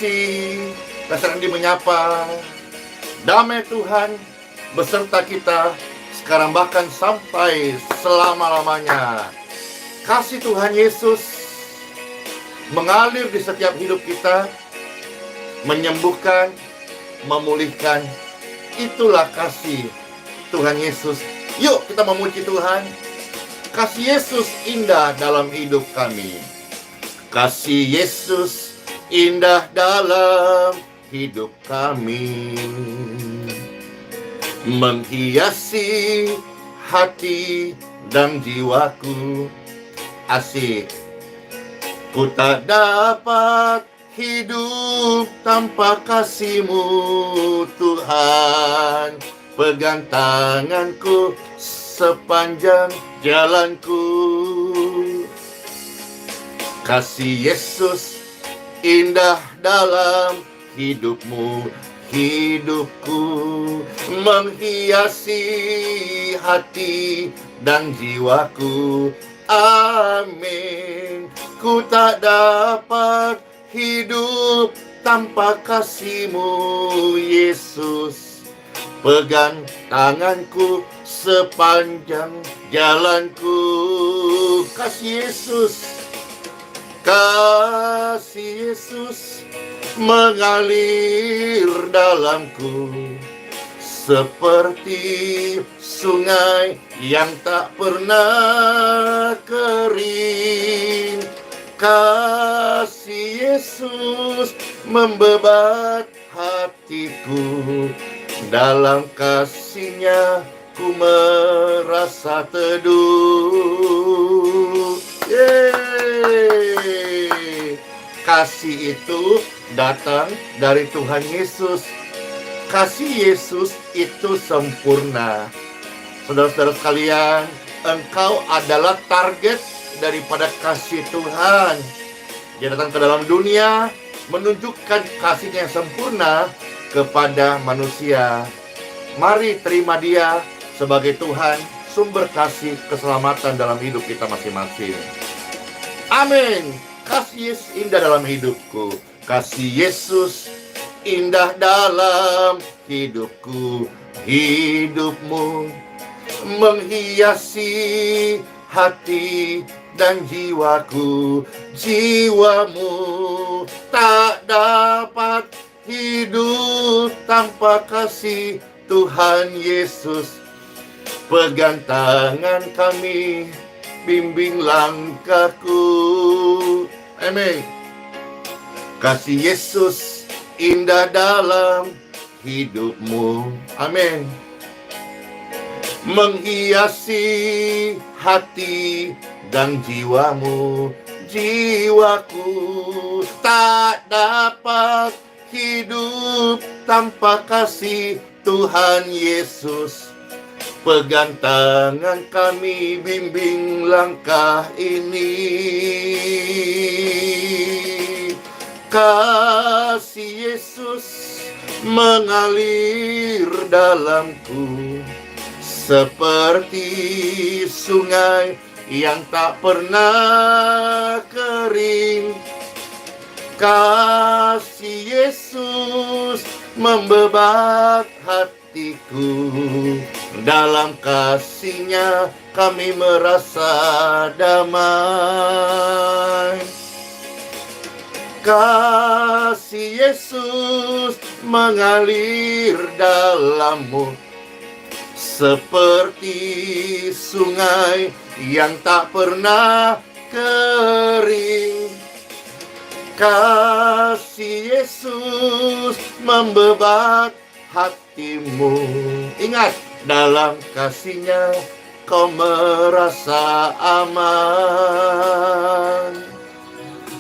kasih, kasih Randy menyapa. Damai Tuhan beserta kita sekarang bahkan sampai selama-lamanya. Kasih Tuhan Yesus mengalir di setiap hidup kita, menyembuhkan, memulihkan. Itulah kasih Tuhan Yesus. Yuk kita memuji Tuhan. Kasih Yesus indah dalam hidup kami. Kasih Yesus indah dalam hidup kami, menghiasi hati dan jiwaku. Asik. Ku tak dapat hidup tanpa kasih-Mu Tuhan. Pegang tanganku sepanjang jalanku. Kasih Yesus indah dalam hidupmu, hidupku, menghiasi hati dan jiwaku. Amin. Ku tak dapat hidup tanpa kasih-Mu Yesus. Pegang tanganku sepanjang jalanku. Kasih Yesus, kasih Yesus mengalir dalamku seperti sungai yang tak pernah kering. Kasih Yesus membebat hatiku, dalam kasih-Nya ku merasa teduh. Yeay. Kasih itu datang dari Tuhan Yesus. Kasih Yesus itu sempurna. Saudara-saudara sekalian, engkau adalah target daripada kasih Tuhan. Dia datang ke dalam dunia menunjukkan kasih-Nya yang sempurna kepada manusia. Mari terima Dia sebagai Tuhan, sumber kasih keselamatan dalam hidup kita masing-masing. Amin. Kasih Yesus indah dalam hidupku. Kasih Yesus indah dalam hidupku, hidupmu, menghiasi hati dan jiwaku. Jiwamu tak dapat hidup tanpa kasih Tuhan Yesus. Pegang tangan kami, bimbing langkahku. Amin. Kasih Yesus indah dalam hidupmu. Amin. Menghiasi hati dan jiwamu. Jiwaku tak dapat hidup tanpa kasih Tuhan Yesus. Pegang tangan kami, bimbing langkah ini. Kasih Yesus mengalir dalamku seperti sungai yang tak pernah kering. Kasih Yesus membebat hatiku, dalam kasih-Nya kami merasa damai. Kasih Yesus mengalir dalammu seperti sungai yang tak pernah kering. Kasih Yesus membebat hatimu. Ingat, dalam kasih-Nya kau merasa aman.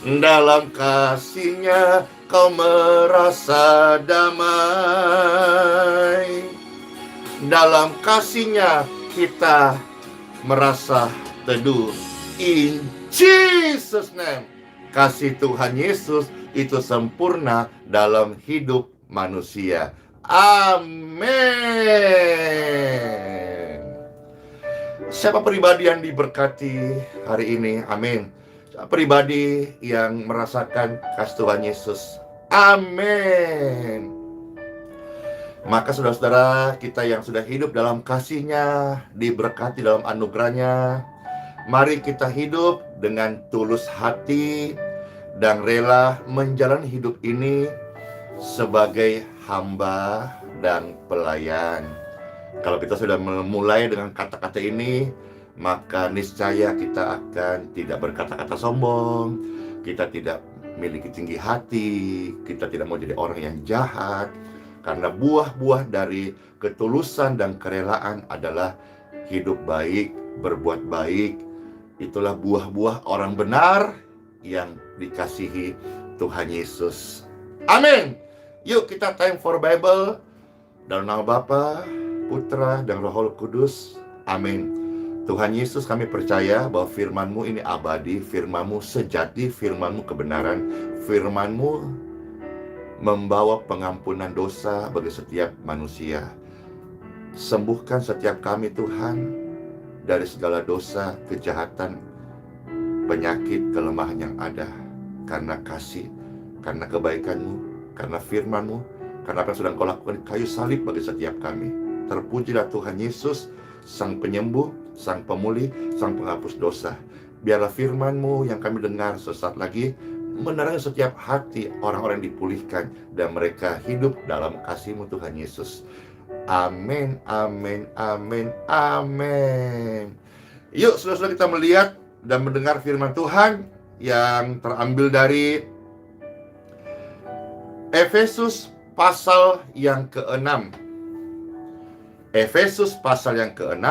Dalam kasih-Nya kau merasa damai. Dalam kasih-Nya kita merasa teduh. In Jesus' name. Kasih Tuhan Yesus itu sempurna dalam hidup manusia. Amin. Siapa pribadi yang diberkati hari ini? Amin. Siapa pribadi yang merasakan kasih Tuhan Yesus Amin. Maka saudara-saudara kita yang sudah hidup dalam kasih-Nya, diberkati dalam anugerah-Nya, mari kita hidup dengan tulus hati dan rela menjalani hidup ini sebagai hamba dan pelayan. Kalau kita sudah memulai dengan kata-kata ini, maka niscaya kita akan tidak berkata-kata sombong, kita tidak memiliki tinggi hati, kita tidak mau jadi orang yang jahat. Karena buah-buah dari ketulusan dan kerelaan adalah hidup baik, berbuat baik. Itulah buah-buah orang benar yang dikasihi Tuhan Yesus. Amin. Yuk kita time for Bible. Dalam nama Bapa, Putra, dan Roh Kudus. Amin. Tuhan Yesus, kami percaya bahwa firman-Mu ini abadi, firman-Mu sejati, firman-Mu kebenaran, firman-Mu membawa pengampunan dosa bagi setiap manusia. Sembuhkan setiap kami Tuhan dari segala dosa, kejahatan, penyakit, kelemahan yang ada. Karena kasih, karena kebaikan-Mu, karena firman-Mu, karena apa yang sudah Engkau lakukan di kayu salib bagi setiap kami. Terpujilah Tuhan Yesus, Sang Penyembuh, Sang Pemulih, Sang Penghapus dosa. Biarlah firman-Mu yang kami dengar sesaat lagi menerangi setiap hati orang-orang yang dipulihkan dan mereka hidup dalam kasih-Mu Tuhan Yesus. Amin, amin, amin, amin. Yuk saudara-saudara kita melihat dan mendengar firman Tuhan yang terambil dari Efesus pasal yang ke-6. Efesus pasal yang ke-6,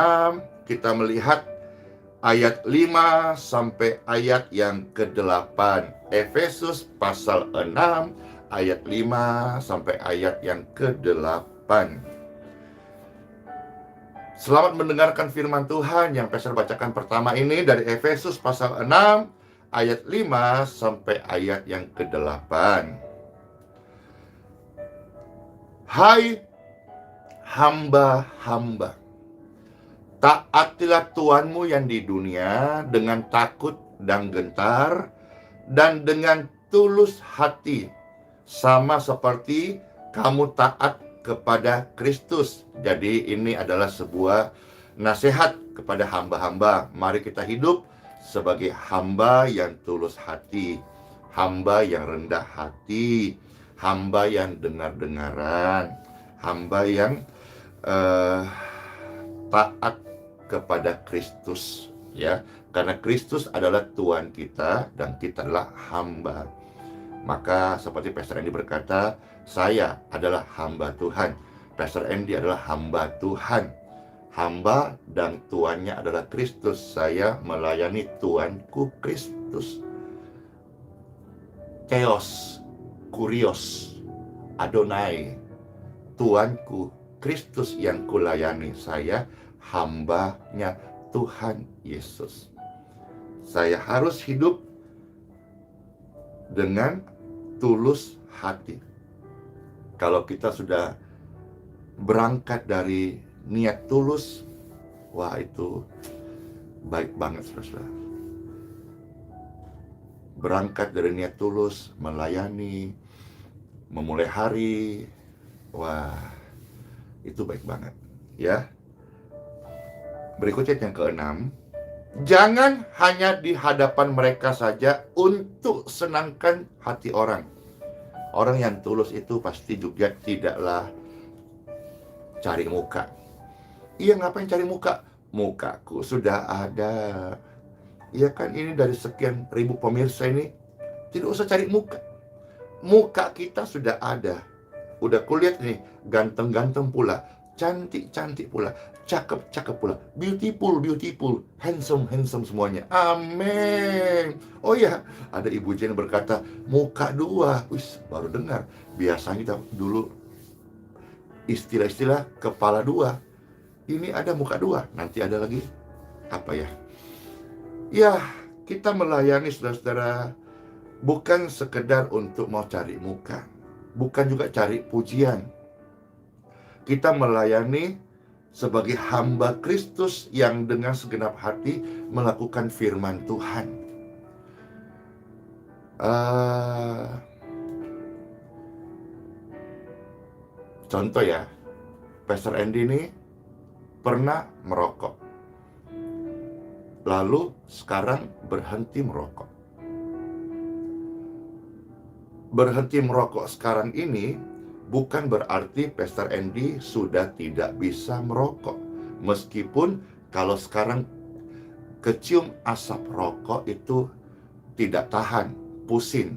kita melihat ayat 5 sampai ayat yang ke-8. Efesus pasal 6 ayat 5 sampai ayat yang ke-8. Selamat mendengarkan firman Tuhan yang Pastor bacakan pertama ini dari Efesus pasal 6 ayat 5 sampai ayat yang ke-8. Hai hamba-hamba, taatilah Tuhanmu yang di dunia dengan takut dan gentar dan dengan tulus hati, sama seperti kamu taat kepada Kristus. Jadi ini adalah sebuah nasihat kepada hamba-hamba. Mari kita hidup sebagai hamba yang tulus hati, hamba yang rendah hati, hamba yang dengar-dengaran, hamba yang taat kepada Kristus, ya. Karena Kristus adalah Tuhan kita dan kita adalah hamba. Maka seperti Pastor Andy berkata, saya adalah hamba Tuhan. Pastor Andy adalah hamba Tuhan. Hamba dan tuannya adalah Kristus. Saya melayani Tuanku Kristus. Theos, Kurios, Adonai, Tuanku Kristus yang kulayani. Saya hambanya Tuhan Yesus. Saya harus hidup dengan tulus hati. Kalau kita sudah berangkat dari niat tulus, wah itu baik banget saudara. Berangkat dari niat tulus, melayani, memulai hari, wah itu baik banget, ya. Berikutnya yang ke-6, jangan hanya di hadapan mereka saja untuk senangkan hati orang. Orang yang tulus itu pasti juga tidaklah cari muka. Iya, ngapain cari muka? Mukaku sudah ada. Iya kan, ini dari sekian ribu pemirsa ini, tidak usah cari muka. Muka kita sudah ada. Udah kulihat nih, ganteng-ganteng pula, cantik-cantik pula, cakep-cakep pula, beautiful, handsome semuanya. Amin. Oh ya, ada Ibu Jen berkata, muka dua. Wis, baru dengar. Biasanya kita dulu istilah-istilah kepala dua. Ini ada muka dua. Nanti ada lagi apa ya? Ya, kita melayani saudara-saudara bukan sekedar untuk mau cari muka, bukan juga cari pujian. Kita melayani sebagai hamba Kristus yang dengan segenap hati melakukan firman Tuhan. Contoh ya, Pastor Andy ini pernah merokok, lalu sekarang berhenti merokok. Berhenti merokok sekarang ini bukan berarti Pastor Andy sudah tidak bisa merokok. Meskipun kalau sekarang kecium asap rokok itu tidak tahan, pusing.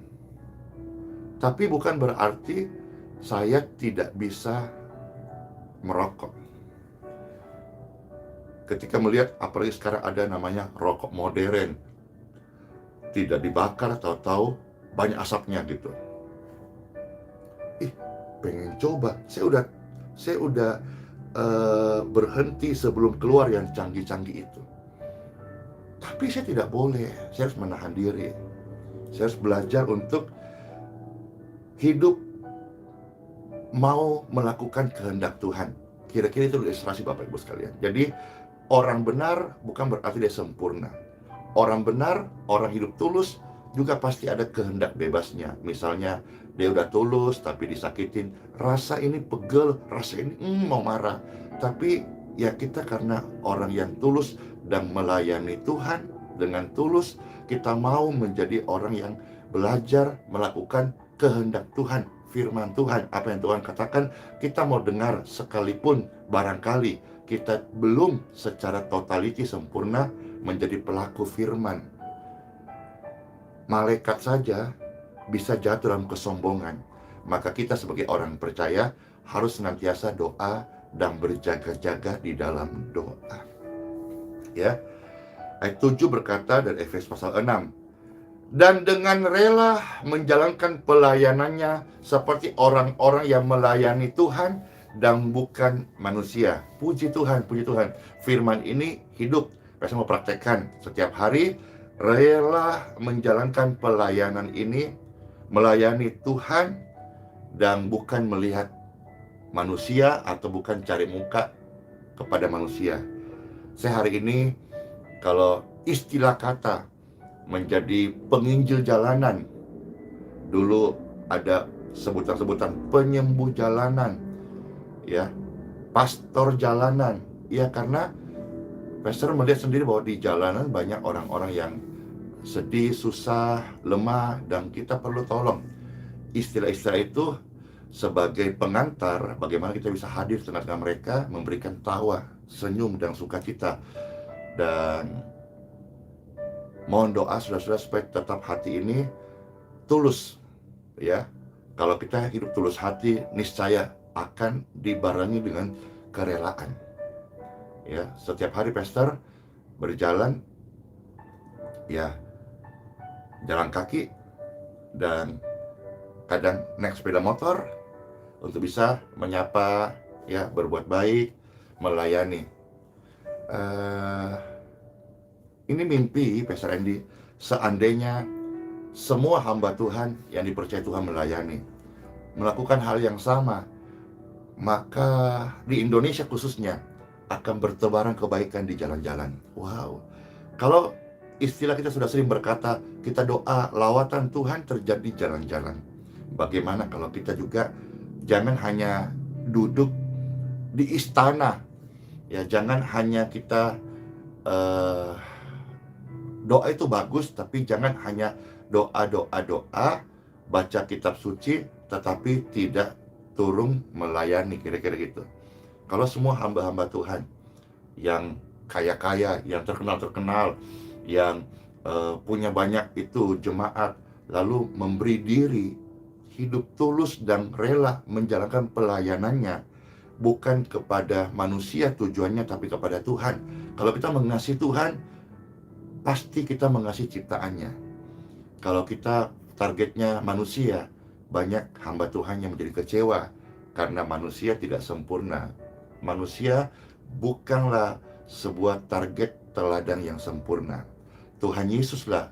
Tapi bukan berarti saya tidak bisa merokok. Ketika melihat apalagi sekarang ada namanya rokok modern, tidak dibakar, tahu-tahu banyak asapnya gitu. Pengen coba. Saya udah berhenti sebelum keluar yang canggih-canggih itu. Tapi saya tidak boleh. Saya harus menahan diri. Saya harus belajar untuk hidup mau melakukan kehendak Tuhan. Kira-kira itu ilustrasi Bapak Ibu sekalian. Jadi orang benar bukan berarti dia sempurna. Orang benar, orang hidup tulus juga pasti ada kehendak bebasnya. Misalnya dia udah tulus tapi disakitin, rasa ini pegel, rasa ini mau marah. Tapi ya kita karena orang yang tulus dan melayani Tuhan dengan tulus, kita mau menjadi orang yang belajar melakukan kehendak Tuhan, firman Tuhan. Apa yang Tuhan katakan, kita mau dengar sekalipun barangkali kita belum secara totality sempurna menjadi pelaku firman. Malaikat saja bisa jatuh dalam kesombongan. Maka kita sebagai orang percaya harus senantiasa doa dan berjaga-jaga di dalam doa. Ya. Ayat 7 berkata dari Efesus pasal 6. Dan dengan rela menjalankan pelayanannya seperti orang-orang yang melayani Tuhan dan bukan manusia. Puji Tuhan, puji Tuhan. Firman ini hidup. Saya mau praktekkan setiap hari, rela menjalankan pelayanan ini, melayani Tuhan dan bukan melihat manusia atau bukan cari muka kepada manusia. Saya hari ini kalau istilah kata menjadi penginjil jalanan, dulu ada sebutan-sebutan penyembuh jalanan, ya, pastor jalanan, ya, karena pastor melihat sendiri bahwa di jalanan banyak orang-orang yang sedih, susah, lemah, dan kita perlu tolong. Istilah-istilah itu sebagai pengantar bagaimana kita bisa hadir di tengah-tengah mereka, memberikan tawa, senyum, dan sukacita. Dan mohon doa saudara-saudara supaya tetap hati ini tulus, ya. Kalau kita hidup tulus hati, niscaya akan dibarengi dengan kerelaan. Ya, setiap hari pastor berjalan, ya, jalan kaki dan kadang naik sepeda motor untuk bisa menyapa, ya, berbuat baik, melayani. Ini mimpi Pastor Andy, seandainya semua hamba Tuhan yang dipercaya Tuhan melayani melakukan hal yang sama, maka di Indonesia khususnya akan bertebaran kebaikan di jalan-jalan. Wow. Kalau istilah kita sudah sering berkata, kita doa lawatan Tuhan terjadi di jalan-jalan. Bagaimana kalau kita juga jangan hanya duduk di istana, ya, jangan hanya kita doa itu bagus, tapi jangan hanya doa, baca kitab suci, tetapi tidak turun melayani, kira-kira gitu. Kalau semua hamba-hamba Tuhan yang kaya-kaya, yang terkenal-terkenal, yang punya banyak itu jemaat, lalu memberi diri, hidup tulus dan rela menjalankan pelayanannya, bukan kepada manusia tujuannya, tapi kepada Tuhan. Kalau kita mengasihi Tuhan, pasti kita mengasihi ciptaannya. Kalau kita targetnya manusia, banyak hamba Tuhan yang menjadi kecewa karena manusia tidak sempurna. Manusia bukanlah sebuah target teladan yang sempurna. Tuhan Yesuslah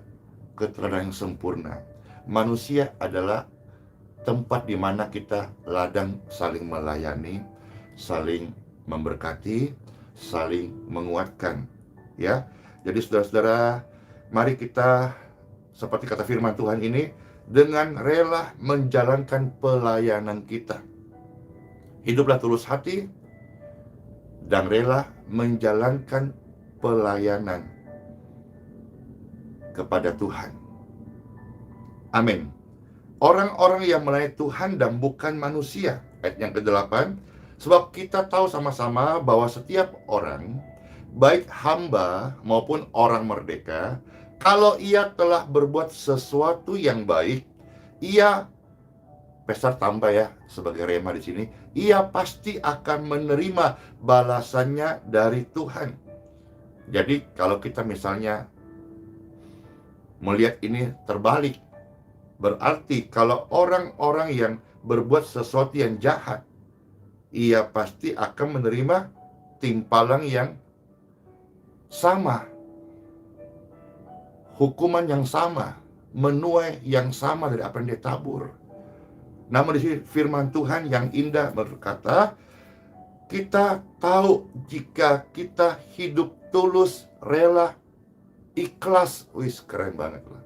keteladanan yang sempurna. Manusia adalah tempat di mana kita ladang saling melayani, saling memberkati, saling menguatkan, ya. Jadi saudara-saudara, mari kita seperti kata firman Tuhan ini, dengan rela menjalankan pelayanan kita. Hiduplah tulus hati dan rela menjalankan pelayanan kepada Tuhan. Amin. Orang-orang yang melayani Tuhan dan bukan manusia. Ayat yang ke-8. Sebab kita tahu sama-sama bahwa setiap orang, baik hamba maupun orang merdeka, kalau ia telah berbuat sesuatu yang baik, ia, Pastor tambah ya sebagai rema di sini, ia pasti akan menerima balasannya dari Tuhan. Jadi kalau kita misalnya melihat ini terbalik, berarti kalau orang-orang yang berbuat sesuatu yang jahat, ia pasti akan menerima timpalan yang sama, hukuman yang sama, menuai yang sama dari apa yang dia tabur. Namun di sini firman Tuhan yang indah berkata, kita tahu jika kita hidup tulus, rela, ikhlas. Wih, keren banget lah.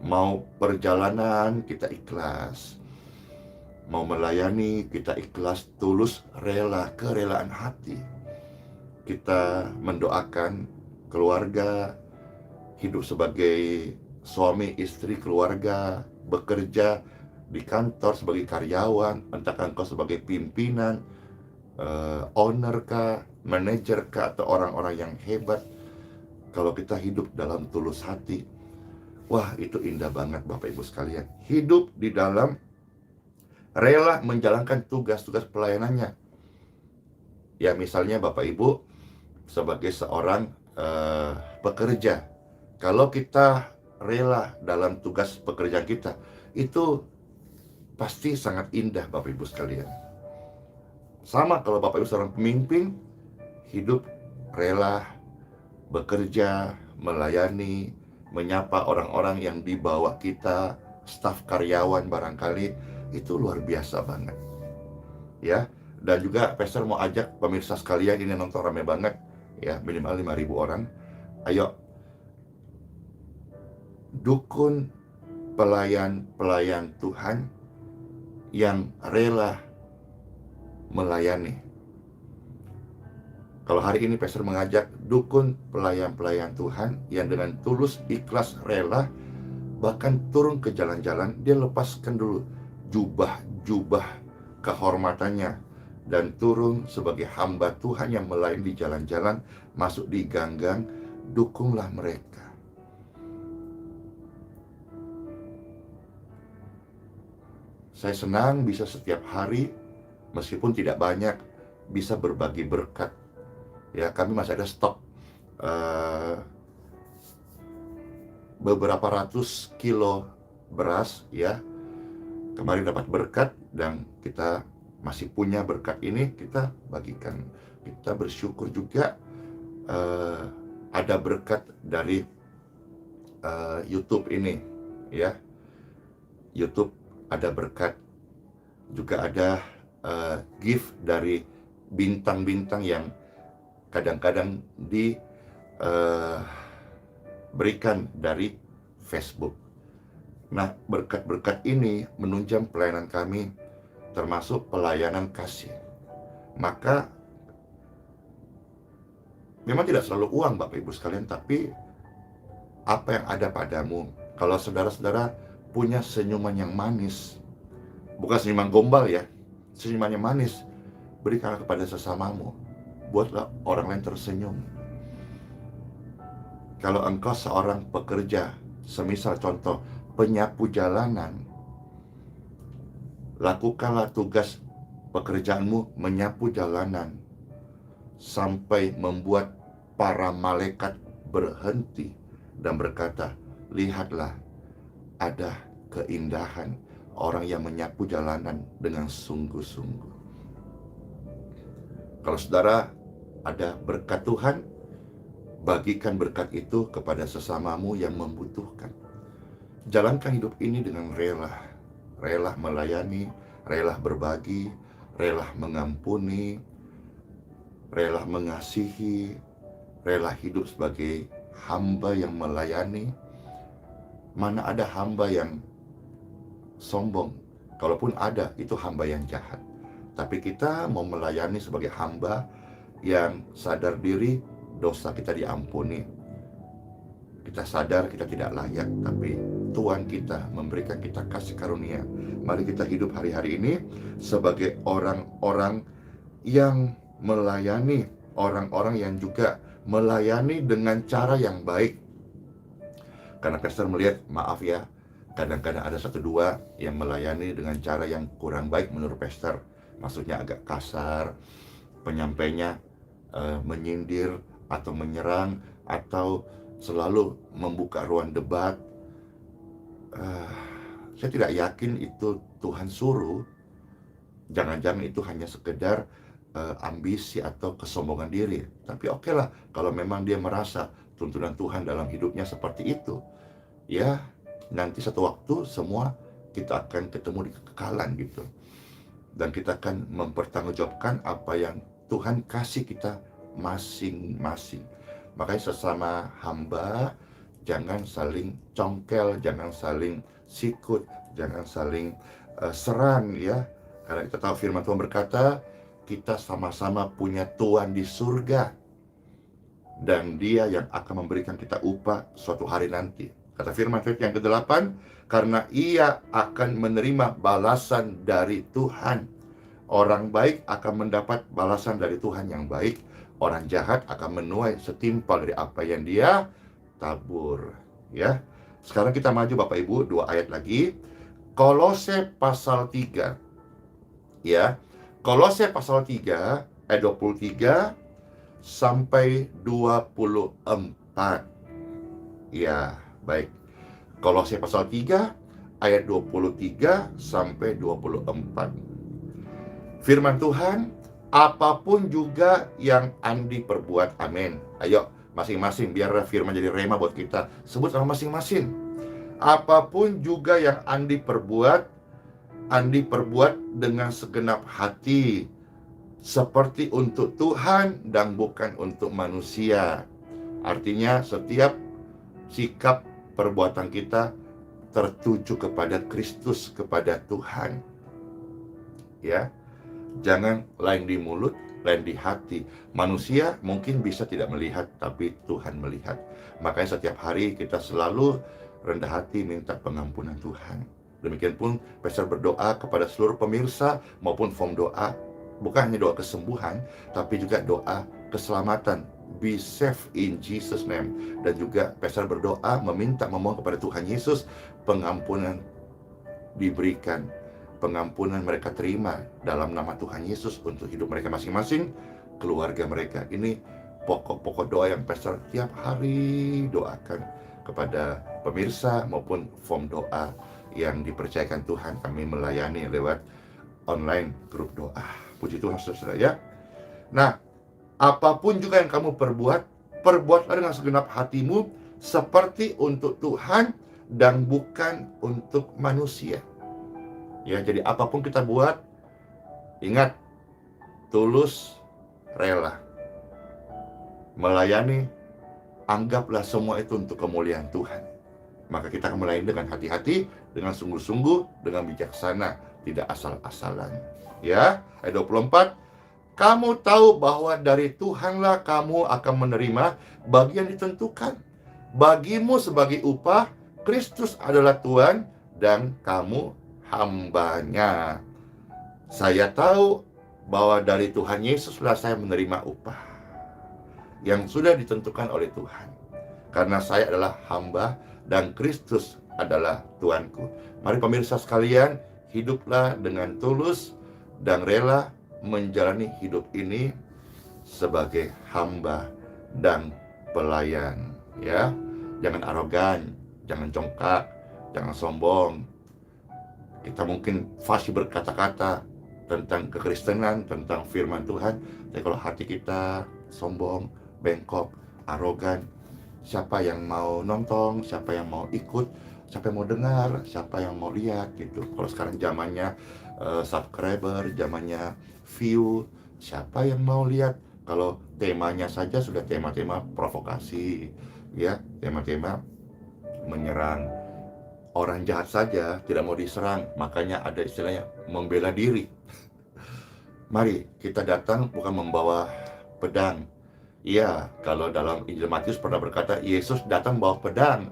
Mau perjalanan kita ikhlas, mau melayani kita ikhlas, tulus, rela, kerelaan hati. Kita mendoakan keluarga, hidup sebagai suami, istri, keluarga, bekerja di kantor sebagai karyawan, entah engkau sebagai pimpinan, owner kah, manajer kah, atau orang-orang yang hebat. Kalau kita hidup dalam tulus hati, wah itu indah banget Bapak Ibu sekalian. Hidup di dalam rela menjalankan tugas-tugas pelayanannya. Ya misalnya Bapak Ibu sebagai seorang pekerja, kalau kita rela dalam tugas pekerjaan kita, itu pasti sangat indah Bapak Ibu sekalian. Sama kalau Bapak Ibu seorang pemimpin, hidup rela, bekerja, melayani, menyapa orang-orang yang di bawah kita, staf karyawan barangkali, itu luar biasa banget. Ya, dan juga Pastor mau ajak pemirsa sekalian, ini nonton rame banget, ya minimal 5.000 orang. Ayo, dukun pelayan-pelayan Tuhan yang rela melayani. Kalau hari ini Pastor mengajak dukun pelayan-pelayan Tuhan yang dengan tulus, ikhlas, rela, bahkan turun ke jalan-jalan, dia lepaskan dulu jubah-jubah kehormatannya dan turun sebagai hamba Tuhan yang melayani di jalan-jalan, masuk di gang-gang. Dukunglah mereka. Saya senang bisa setiap hari, meskipun tidak banyak, bisa berbagi berkat. Ya, kami masih ada stok beberapa ratus kilo beras, ya. Kemarin dapat berkat dan kita masih punya berkat ini, kita bagikan. Kita bersyukur juga ada berkat dari YouTube ini, ya. YouTube ada berkat, juga ada gift dari bintang-bintang yang kadang-kadang diberikan dari Facebook. Nah, berkat-berkat ini menunjang pelayanan kami, termasuk pelayanan kasih. Maka memang tidak selalu uang Bapak Ibu sekalian, tapi apa yang ada padamu. Kalau saudara-saudara punya senyuman yang manis, bukan senyuman gombal ya, senyuman yang manis, berikanlah kepada sesamamu. Buatlah orang lain tersenyum. Kalau engkau seorang pekerja, semisal contoh penyapu jalanan, lakukanlah tugas pekerjaanmu menyapu jalanan sampai membuat para malaikat berhenti dan berkata, lihatlah, ada keindahan orang yang menyapu jalanan dengan sungguh-sungguh. Kalau saudara ada berkat Tuhan, bagikan berkat itu kepada sesamamu yang membutuhkan. Jalankan hidup ini dengan rela. Rela melayani, rela berbagi, rela mengampuni, rela mengasihi, rela hidup sebagai hamba yang melayani. Mana ada hamba yang sombong? Kalaupun ada, itu hamba yang jahat. tapi kita mau melayani sebagai hamba yang sadar diri dosa kita diampuni. Kita sadar kita tidak layak, tapi Tuhan kita memberikan kita kasih karunia. Mari kita hidup hari-hari ini sebagai orang-orang yang melayani, orang-orang yang juga melayani dengan cara yang baik. Karena pastor melihat, maaf ya, kadang-kadang ada satu dua yang melayani dengan cara yang kurang baik menurut pastor. Maksudnya agak kasar, penyampainya menyindir atau menyerang, atau selalu membuka ruang debat. Saya tidak yakin itu Tuhan suruh. Jangan-jangan itu hanya sekedar ambisi atau kesombongan diri. Tapi oke lah, kalau memang dia merasa tuntunan Tuhan dalam hidupnya seperti itu, ya nanti satu waktu semua kita akan ketemu di kekekalan gitu. Dan kita akan mempertanggungjawabkan apa yang Tuhan kasih kita masing-masing. Makanya sesama hamba jangan saling congkel, jangan saling sikut, jangan saling serang ya. Karena kita tahu firman Tuhan berkata, kita sama-sama punya Tuhan di surga, dan Dia yang akan memberikan kita upah suatu hari nanti. Kata firman Tuhan yang ke-8, karena Ia akan menerima balasan dari Tuhan. Orang baik akan mendapat balasan dari Tuhan yang baik. Orang jahat akan menuai setimpal dari apa yang dia tabur. Ya. Sekarang kita maju Bapak Ibu, 2 ayat lagi. Kolose pasal 3. Ya. Kolose pasal 3 ayat 23 sampai 24. Ya, baik. Kolose pasal 3 ayat 23 sampai 24. Firman Tuhan, apapun juga yang Andi perbuat, amin. Ayo, masing-masing, biar firman jadi rema buat kita. Sebut sama masing-masing. Apapun juga yang Andi perbuat dengan segenap hati, seperti untuk Tuhan dan bukan untuk manusia. Artinya setiap sikap perbuatan kita tertuju kepada Kristus, kepada Tuhan. Ya. Jangan lain di mulut, lain di hati. Manusia mungkin bisa tidak melihat, tapi Tuhan melihat. Makanya setiap hari kita selalu rendah hati minta pengampunan Tuhan. Demikian pun pastor berdoa kepada seluruh pemirsa maupun form doa. Bukan hanya doa kesembuhan, tapi juga doa keselamatan. Be safe in Jesus name. Dan juga pastor berdoa memohon kepada Tuhan Yesus pengampunan diberikan, pengampunan mereka terima dalam nama Tuhan Yesus untuk hidup mereka masing-masing, keluarga mereka. Ini pokok-pokok doa yang pastor tiap hari doakan kepada pemirsa maupun form doa yang dipercayakan Tuhan. Kami melayani lewat online grup doa. Puji Tuhan saudara ya. Nah, apapun juga yang kamu perbuatlah dengan segenap hatimu seperti untuk Tuhan dan bukan untuk manusia. Ya, jadi apapun kita buat, ingat, tulus, rela. Melayani, anggaplah semua itu untuk kemuliaan Tuhan. Maka kita akan melayani dengan hati-hati, dengan sungguh-sungguh, dengan bijaksana, tidak asal-asalan. Ya, ayat 24, kamu tahu bahwa dari Tuhanlah kamu akan menerima bagian ditentukan. Bagimu sebagai upah, Kristus adalah Tuhan dan kamu hambanya. Saya tahu bahwa dari Tuhan Yesuslah saya menerima upah yang sudah ditentukan oleh Tuhan. Karena saya adalah hamba dan Kristus adalah Tuanku. Mari pemirsa sekalian, hiduplah dengan tulus dan rela menjalani hidup ini sebagai hamba dan pelayan. Ya, jangan arogan, jangan congkak, jangan sombong. Kita mungkin fasih berkata-kata tentang kekristenan, tentang firman Tuhan, tapi kalau hati kita sombong, bengkok, arogan, siapa yang mau nonton, siapa yang mau ikut, siapa yang mau dengar, siapa yang mau lihat gitu. Kalau sekarang zamannya subscriber, zamannya view, siapa yang mau lihat? Kalau temanya saja sudah tema-tema provokasi, ya, tema-tema menyerang. Orang jahat saja tidak mau diserang, makanya ada istilahnya membela diri. Mari kita datang bukan membawa pedang. Iya, kalau dalam Injil Matius pernah berkata, Yesus datang bawa pedang.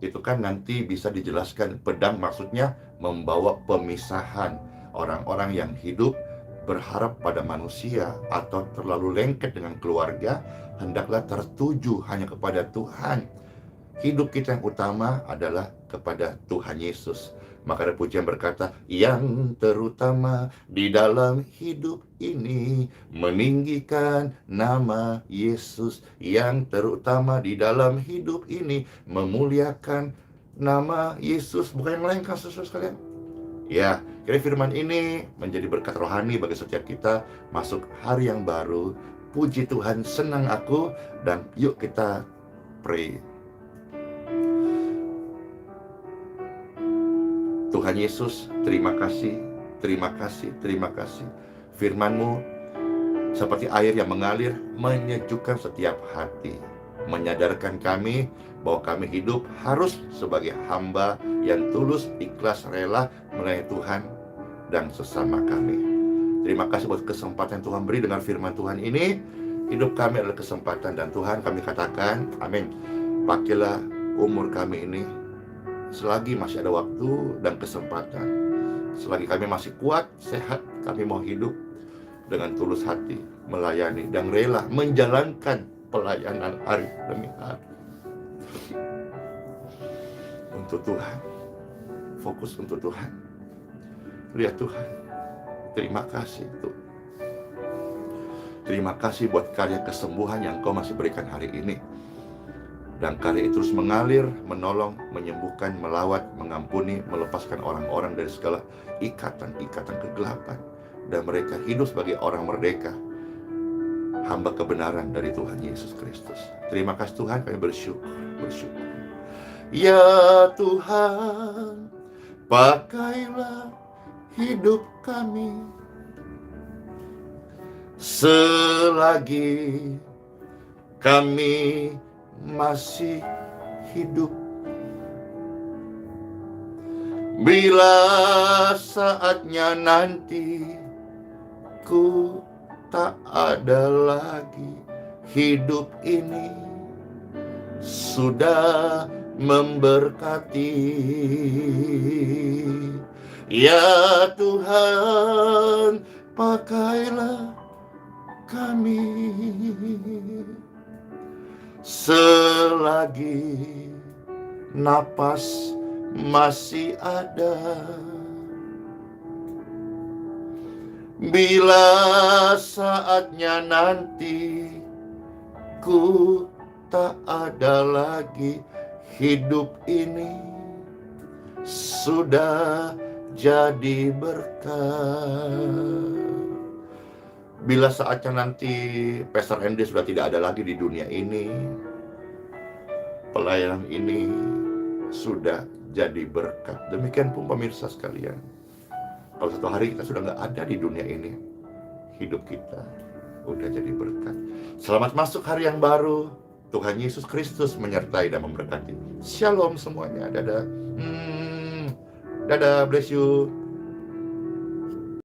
Itu kan nanti bisa dijelaskan. Pedang maksudnya membawa pemisahan. Orang-orang yang hidup berharap pada manusia atau terlalu lengket dengan keluarga, hendaklah tertuju hanya kepada Tuhan. Hidup kita yang utama adalah kepada Tuhan Yesus. Maka ada pujian berkata, yang terutama di dalam hidup ini meninggikan nama Yesus. Yang terutama di dalam hidup ini memuliakan nama Yesus. Bukan yang lain kan saudara sekalian? Ya, kira firman ini menjadi berkat rohani bagi setiap kita masuk hari yang baru. Puji Tuhan, senang aku. Dan yuk kita pray. Tuhan Yesus, terima kasih, terima kasih, terima kasih. Firman-Mu seperti air yang mengalir, menyejukkan setiap hati, menyadarkan kami bahwa kami hidup harus sebagai hamba yang tulus, ikhlas, rela melayani Tuhan dan sesama kami. Terima kasih buat kesempatan Tuhan beri dengan firman Tuhan ini. Hidup kami adalah kesempatan, dan Tuhan kami katakan, amin. Pakailah umur kami ini selagi masih ada waktu dan kesempatan. Selagi kami masih kuat, sehat, kami mau hidup dengan tulus hati, melayani dan rela menjalankan pelayanan hari demi hari untuk Tuhan. Fokus untuk Tuhan. Lihat Tuhan, terima kasih Tuhan. Terima kasih buat karya kesembuhan yang Kau masih berikan hari ini. Dan karya itu terus mengalir, menolong, menyembuhkan, melawat, mengampuni, melepaskan orang-orang dari segala ikatan-ikatan kegelapan. Dan mereka hidup sebagai orang merdeka, hamba kebenaran dari Tuhan Yesus Kristus. Terima kasih Tuhan, kami bersyukur. Ya Tuhan, pakailah hidup kami selagi kami masih hidup. Bila saatnya nanti ku tak ada lagi, hidup ini sudah memberkati. Ya Tuhan, pakailah kami selagi napas masih ada. Bila saatnya nanti ku tak ada lagi, hidup ini sudah jadi berkat. Bila saatnya nanti Pastor Andy sudah tidak ada lagi di dunia ini, pelayanan ini sudah jadi berkat. Demikian pun pemirsa sekalian, kalau satu hari kita sudah nggak ada di dunia ini, hidup kita udah jadi berkat. Selamat masuk hari yang baru. Tuhan Yesus Kristus menyertai dan memberkati. Shalom semuanya. Dadah. Dadah, bless you.